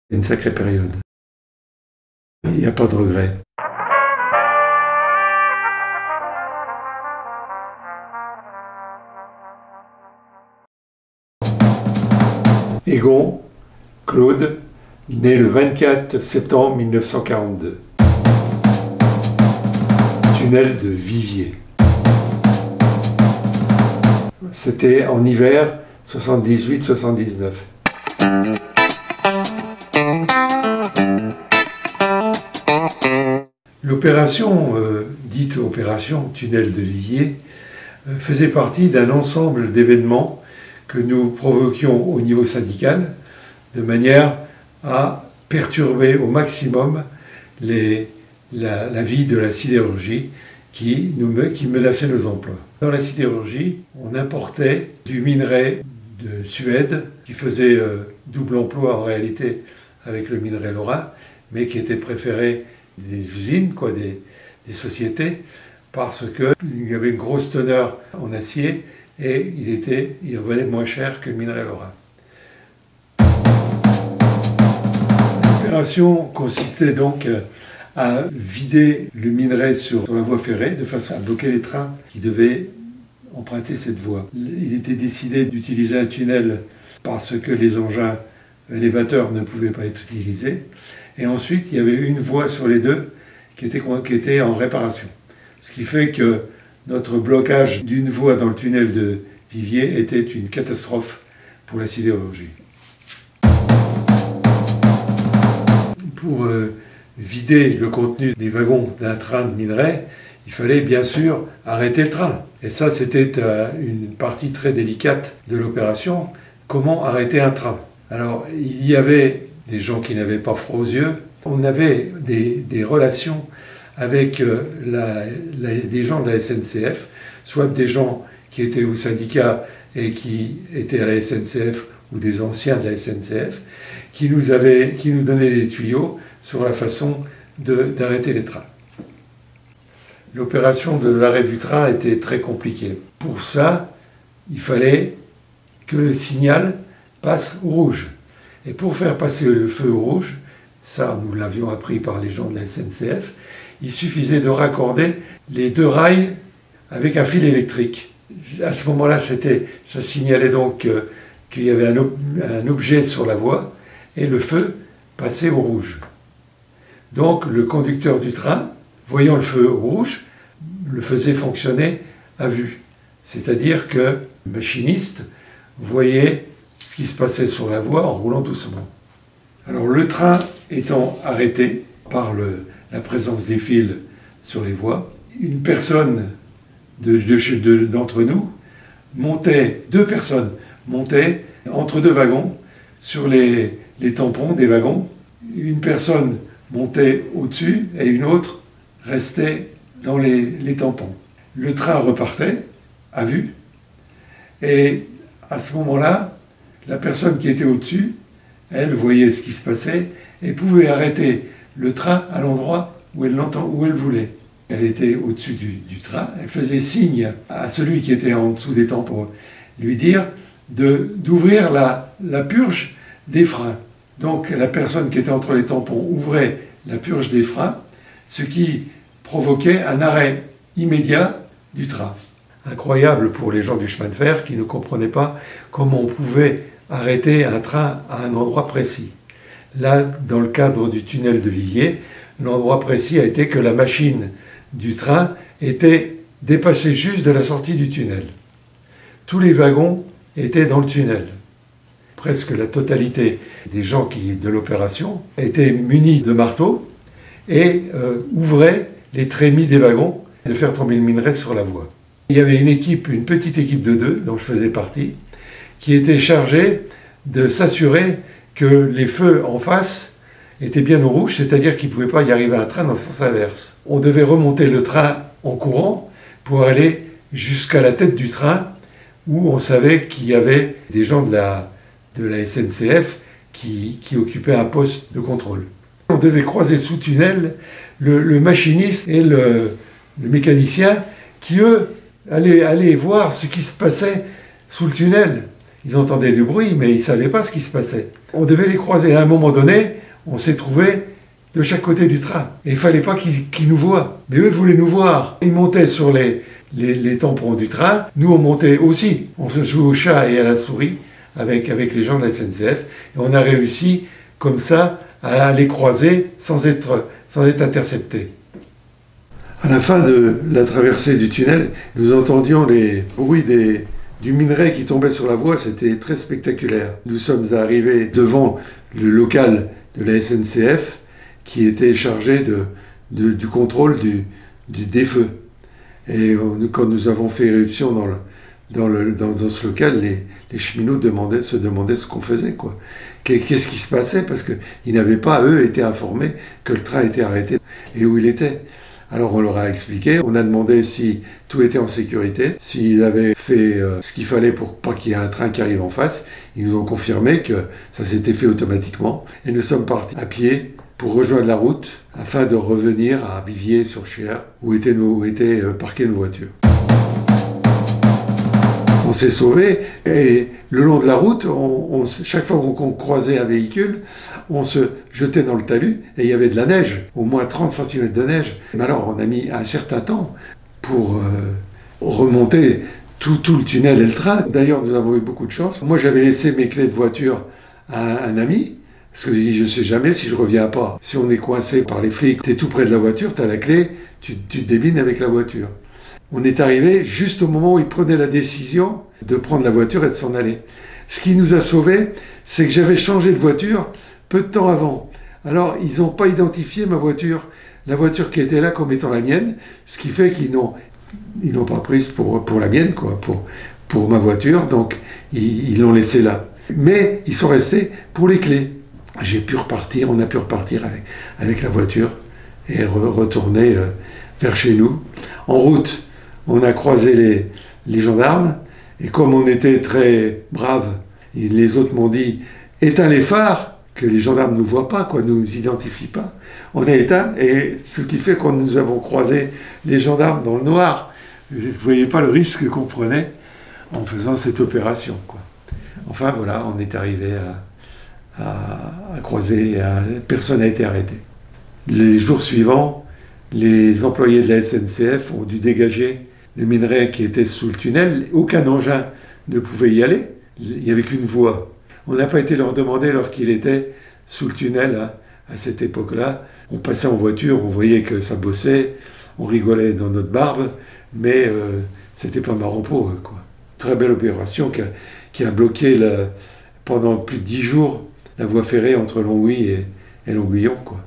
Une sacrée période. Il n'y a pas de regret. Egon Claude, né le 24 septembre 1942. Tunnel de Viviers. C'était en hiver 78-79. L'opération, dite opération Tunnel de Viviers, faisait partie d'un ensemble d'événements que nous provoquions au niveau syndical, de manière à perturber au maximum la vie de la sidérurgie qui menaçait nos emplois. Dans la sidérurgie, on importait du minerai de Suède, qui faisait double emploi en réalité avec le minerai lorrain, mais qui était préféré des usines, des sociétés, parce qu'il y avait une grosse teneur en acier et il revenait moins cher que le minerai lorrain. L'opération consistait donc à vider le minerai sur la voie ferrée de façon à bloquer les trains qui devaient emprunter cette voie. Il était décidé d'utiliser un tunnel parce que les engins élévateurs ne pouvaient pas être utilisés. Et ensuite, il y avait une voie sur les deux qui était en réparation. Ce qui fait que notre blocage d'une voie dans le tunnel de Viviers était une catastrophe pour la sidérurgie. Pour vider le contenu des wagons d'un train de minerai, il fallait bien sûr arrêter le train. Et ça, c'était une partie très délicate de l'opération. Comment arrêter un train? Alors, il y avait des gens qui n'avaient pas froid aux yeux. On avait des relations avec des gens de la SNCF, soit des gens qui étaient au syndicat et qui étaient à la SNCF, ou des anciens de la SNCF, qui nous donnaient des tuyaux sur la façon d'arrêter les trains. L'opération de l'arrêt du train était très compliquée. Pour ça, il fallait que le signal passe au rouge. Et pour faire passer le feu au rouge, ça nous l'avions appris par les gens de la SNCF, il suffisait de raccorder les deux rails avec un fil électrique. À ce moment-là, ça signalait donc qu'il y avait un objet sur la voie et le feu passait au rouge. Donc le conducteur du train, voyant le feu rouge, le faisait fonctionner à vue. C'est-à-dire que le machiniste voyait ce qui se passait sur la voie en roulant doucement. Alors le train étant arrêté par la présence des fils sur les voies, une personne d'entre nous deux personnes montaient entre deux wagons sur les tampons des wagons. Une personne montait au-dessus et une autre restait dans les tampons. Le train repartait à vue et à ce moment-là, la personne qui était au-dessus, elle voyait ce qui se passait et pouvait arrêter le train à l'endroit où elle voulait. Elle était au-dessus du train, elle faisait signe à celui qui était en dessous des tampons, lui dire d'ouvrir la purge des freins. Donc la personne qui était entre les tampons ouvrait la purge des freins, ce qui provoquait un arrêt immédiat du train. Incroyable pour les gens du chemin de fer qui ne comprenaient pas comment on pouvait arrêter un train à un endroit précis. Là, dans le cadre du tunnel de Viviers, l'endroit précis a été que la machine du train était dépassée juste de la sortie du tunnel. Tous les wagons étaient dans le tunnel. Presque la totalité des gens de l'opération étaient munis de marteaux et ouvraient les trémies des wagons de faire tomber le minerai sur la voie. Il y avait une petite équipe de deux, dont je faisais partie, qui était chargée de s'assurer que les feux en face étaient bien au rouge, c'est-à-dire qu'il ne pouvait pas y arriver un train dans le sens inverse. On devait remonter le train en courant pour aller jusqu'à la tête du train où on savait qu'il y avait des gens de la SNCF qui occupaient un poste de contrôle. On devait croiser sous tunnel le machiniste et le mécanicien qui, eux, allaient voir ce qui se passait sous le tunnel. Ils entendaient du bruit, mais ils ne savaient pas ce qui se passait. On devait les croiser. À un moment donné, on s'est trouvés de chaque côté du train. Et il ne fallait pas qu'ils nous voient. Mais eux voulaient nous voir. Ils montaient sur les tampons du train. Nous, on montait aussi. On se jouait au chat et à la souris avec les gens de la SNCF. Et on a réussi, comme ça, à les croiser sans être interceptés. À la fin de la traversée du tunnel, nous entendions les bruits du minerai qui tombait sur la voie. C'était très spectaculaire. Nous sommes arrivés devant le local de la SNCF qui était chargé du contrôle des feux. Et quand nous avons fait éruption dans ce local, les cheminots se demandaient ce qu'on faisait, quoi. Qu'est-ce qui se passait? Parce qu'ils n'avaient pas, eux, été informés que le train était arrêté et où il était. Alors on leur a expliqué, on a demandé si tout était en sécurité, s'ils avaient fait ce qu'il fallait pour pas qu'il y ait un train qui arrive en face. Ils nous ont confirmé que ça s'était fait automatiquement. Et nous sommes partis à pied pour rejoindre la route afin de revenir à Viviers-sur-Cher où étaient parquées nos voitures. On s'est sauvés et le long de la route, chaque fois qu'on croisait un véhicule, on se jetait dans le talus et il y avait de la neige, au moins 30 cm de neige. Mais alors on a mis un certain temps pour remonter tout le tunnel et le train. D'ailleurs, nous avons eu beaucoup de chance. Moi, j'avais laissé mes clés de voiture à un ami, parce que je ne sais jamais si je ne reviens pas. Si on est coincé par les flics, tu es tout près de la voiture, tu as la clé, tu te débines avec la voiture. On est arrivé juste au moment où ils prenaient la décision de prendre la voiture et de s'en aller. Ce qui nous a sauvés, c'est que j'avais changé de voiture peu de temps avant. Alors, ils n'ont pas identifié ma voiture, la voiture qui était là comme étant la mienne, ce qui fait qu'ils n'ont pas prise pour la mienne, quoi, pour ma voiture, donc ils l'ont laissée là. Mais ils sont restés pour les clés. On a pu repartir avec la voiture et retourner vers chez nous. En route, on a croisé les gendarmes, et comme on était très braves, les autres m'ont dit « éteins les phares », que les gendarmes ne nous voient pas, ne nous identifient pas. On a éteint, et ce qui fait que nous avons croisé les gendarmes dans le noir. Vous ne voyez pas le risque qu'on prenait en faisant cette opération, quoi. Enfin voilà, on est arrivé à croiser, personne n'a été arrêté. Les jours suivants, les employés de la SNCF ont dû dégager le minerai qui était sous le tunnel. Aucun engin ne pouvait y aller, il n'y avait qu'une voie. On n'a pas été leur demander alors qu'il était sous le tunnel à cette époque-là. On passait en voiture, on voyait que ça bossait, on rigolait dans notre barbe, mais c'était pas marrant pour eux, quoi. Très belle opération qui a bloqué pendant plus de 10 jours la voie ferrée entre Longwy et Longuyon, quoi.